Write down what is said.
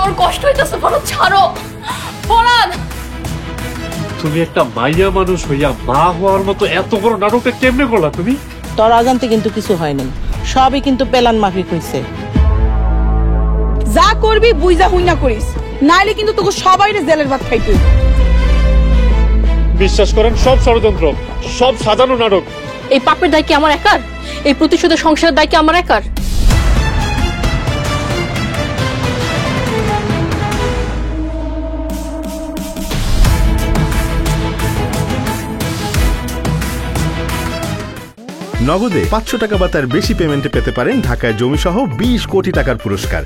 আমার কষ্ট হইতেছে, ফরাদ ছাড়ো। ফরাদ, তুমি একটা মাইয়া মানুষ হইয়া মা হওয়ার মতো এত বড় নাটকটা কেমনে করলা তুমি? তোর অজান্তে কিন্তু কিছু হয় নাই, সবই কিন্তু প্ল্যান মাফিক হইছে। যা করবি বুঝা হুইনা করিস, নাইলে কিন্তু তোকে সবাইরে জেলের ভাত খাইতে। বিশ্বাস করেন সব ষড়যন্ত্র, সব সাজানো নাটক। এই পাপের দায় কি আমার একার? এই প্রতিশোধের সংসারের দায় কি আমার একার? নগদে 500 টাকা বা তার বেশি পেমেন্টে পেতে পারেন ঢাকায় জমিসহ 20 কোটি টাকার পুরস্কার।